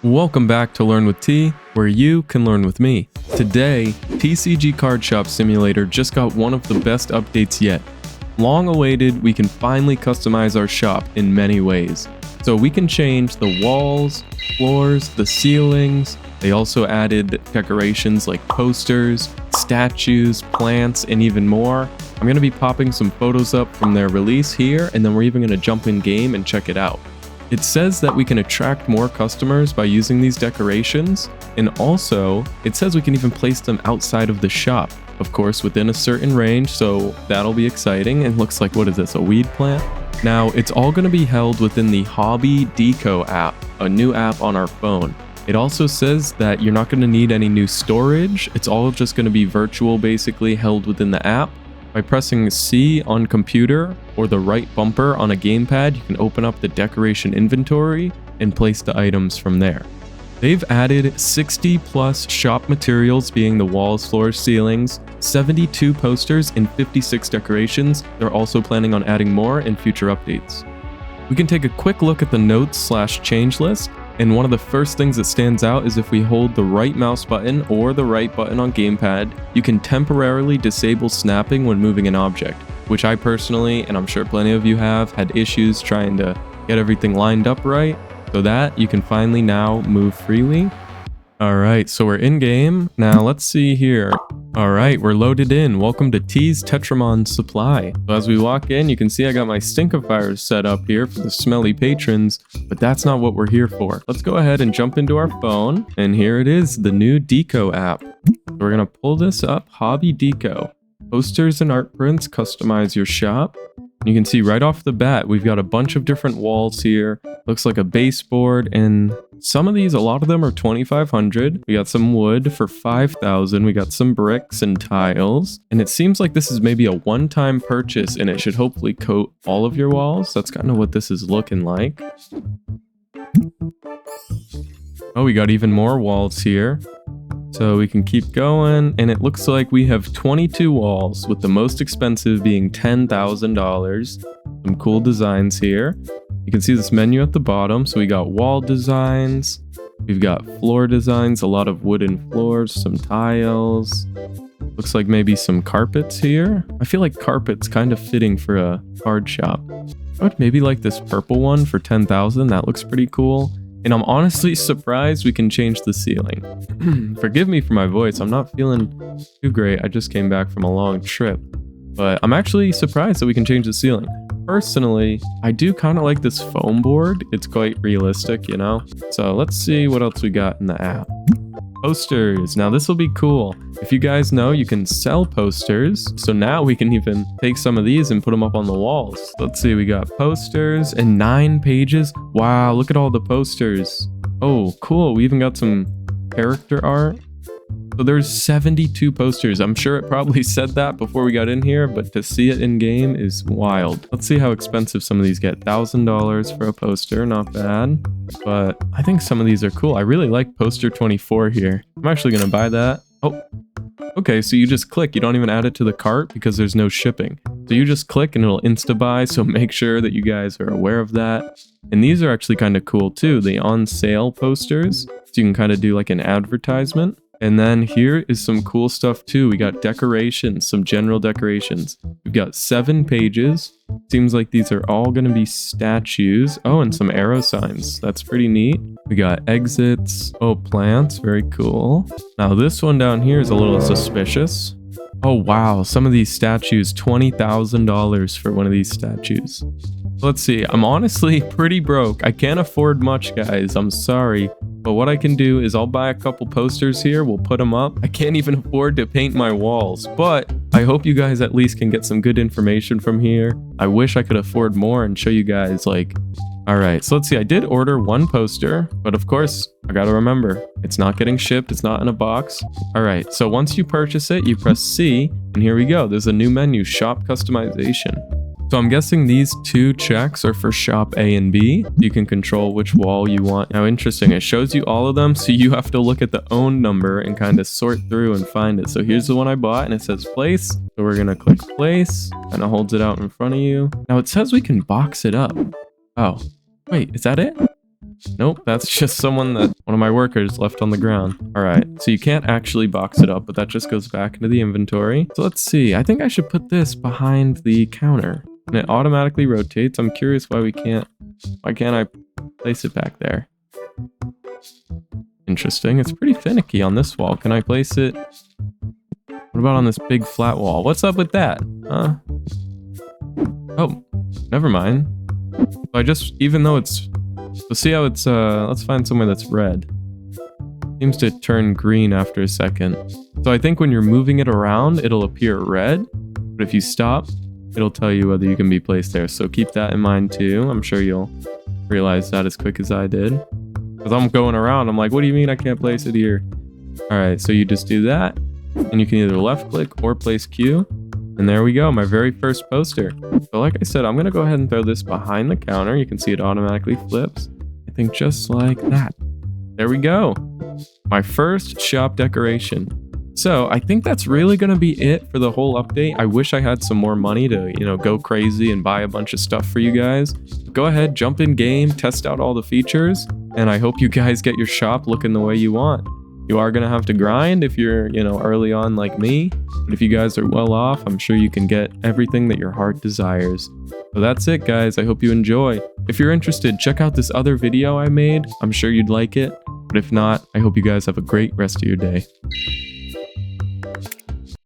Welcome back to Learn with T, where you can learn with me. Today, TCG Card Shop Simulator just got one of the best updates yet. Long awaited, we can finally customize our shop in many ways. So we can change the walls, floors, the ceilings. They also added decorations like posters, statues, plants, and even more. I'm going to be popping some photos up from their release here, and then we're even going to jump in game and check it out. It says that we can attract more customers by using these decorations, and also it says we can even place them outside of the shop, of course within a certain range, so that'll be exciting. And looks like, what is this, a weed plant? Now it's all going to be held within the Hobby Deco app, a new app on our phone. It also says that you're not going to need any new storage. It's all just going to be virtual, basically held within the app. By pressing C on computer or the right bumper on a gamepad, you can open up the decoration inventory and place the items from there. They've added 60 plus shop materials, being the walls, floors, ceilings, 72 posters, and 56 decorations. They're also planning on adding more in future updates. We can take a quick look at the notes/change list. And one of the first things that stands out is if we hold the right mouse button or the right button on gamepad, you can temporarily disable snapping when moving an object, which I personally, and I'm sure plenty of you have, had issues trying to get everything lined up right, so that you can finally now move freely. Alright, so we're in game. Now let's see here. Alright, we're loaded in. Welcome to T's Tetramon Supply. So as we walk in, you can see I got my stinkifiers set up here for the smelly patrons, but that's not what we're here for. Let's go ahead and jump into our phone, and here it is, the new Deco app. We're gonna pull this up, Hobby Deco. Posters and art prints, customize your shop. You can see right off the bat, we've got a bunch of different walls here. Looks like a baseboard, and some of these, a lot of them are 2,500. We got some wood for 5,000. We got some bricks and tiles. And it seems like this is maybe a one-time purchase, and it should hopefully coat all of your walls. That's kind of what this is looking like. Oh, we got even more walls here. So we can keep going, and it looks like we have 22 walls, with the most expensive being $10,000. Some cool designs here. You can see this menu at the bottom. So we got wall designs, we've got floor designs, a lot of wooden floors, some tiles. Looks like maybe some carpets here. I feel like carpet's kind of fitting for a card shop. I would maybe like this purple one for 10,000. That looks pretty cool. And I'm honestly surprised we can change the ceiling. Forgive me for my voice, I'm not feeling too great. I just came back from a long trip. But I'm actually surprised that we can change the ceiling. Personally, I do kind of like this foam board. It's quite realistic, you know? So let's see what else we got in the app. Posters. Now this will be cool. If you guys know, you can sell posters. So now we can even take some of these and put them up on the walls. Let's see, we got posters and 9 pages. Wow, look at all the posters. Oh, cool. We even got some character art. So there's 72 posters. I'm sure it probably said that before we got in here, but to see it in game is wild. Let's see how expensive some of these get. $1,000 for a poster, not bad. But I think some of these are cool. I really like poster 24 here. I'm actually gonna buy that. Oh, okay, so you just click. You don't even add it to the cart because there's no shipping. So you just click and it'll insta-buy, so make sure that you guys are aware of that. And these are actually kind of cool too, the on sale posters. So you can kind of do like an advertisement. And then here is some cool stuff too. We got decorations, some general decorations. We've got 7 pages. Seems like these are all going to be statues. Oh, and some arrow signs. That's pretty neat. We got exits. Oh, plants. Very cool. Now this one down here is a little suspicious. Oh, wow. Some of these statues, $20,000 for one of these statues. Let's see. I'm honestly pretty broke. I can't afford much, guys. I'm sorry. But what I can do is I'll buy a couple posters here. We'll put them up. I can't even afford to paint my walls, but I hope you guys at least can get some good information from here. I wish I could afford more and show you guys like... Alright, so let's see. I did order 1 poster, but of course, I gotta remember, it's not getting shipped. It's not in a box. Alright, so once you purchase it, you press C, and here we go. There's a new menu, Shop Customization. So I'm guessing these 2 checks are for shop A and B. You can control which wall you want. Now, interesting, it shows you all of them, so you have to look at the own number and kind of sort through and find it. So here's the one I bought, and it says place. So we're gonna click place, and it holds it out in front of you. Now it says we can box it up. Oh, wait, is that it? Nope, that's just someone that one of my workers left on the ground. All right, so you can't actually box it up, but that just goes back into the inventory. So let's see. I think I should put this behind the counter, and it automatically rotates. I'm curious why can't I place it back there? Interesting. It's pretty finicky on this wall. Can I place it? What about on this big flat wall? What's up with that? Oh, never mind. So I just, even though it's, so see how it's, let's find somewhere that's red. Seems to turn green after a second. So I think when you're moving it around, it'll appear red. But if you stop, it'll tell you whether you can be placed there. So keep that in mind too. I'm sure you'll realize that as quick as I did. Because I'm going around, I'm like, what do you mean I can't place it here? All right, so you just do that. And you can either left click or place Q. And there we go, my very first poster. So like I said, I'm gonna go ahead and throw this behind the counter. You can see it automatically flips. I think just like that. There we go. My first shop decoration. So I think that's really gonna be it for the whole update. I wish I had some more money to, go crazy and buy a bunch of stuff for you guys. Go ahead, jump in game, test out all the features, and I hope you guys get your shop looking the way you want. You are gonna have to grind if you're, early on like me, but if you guys are well off, I'm sure you can get everything that your heart desires. So that's it, guys. I hope you enjoy. If you're interested, check out this other video I made. I'm sure you'd like it, but if not, I hope you guys have a great rest of your day.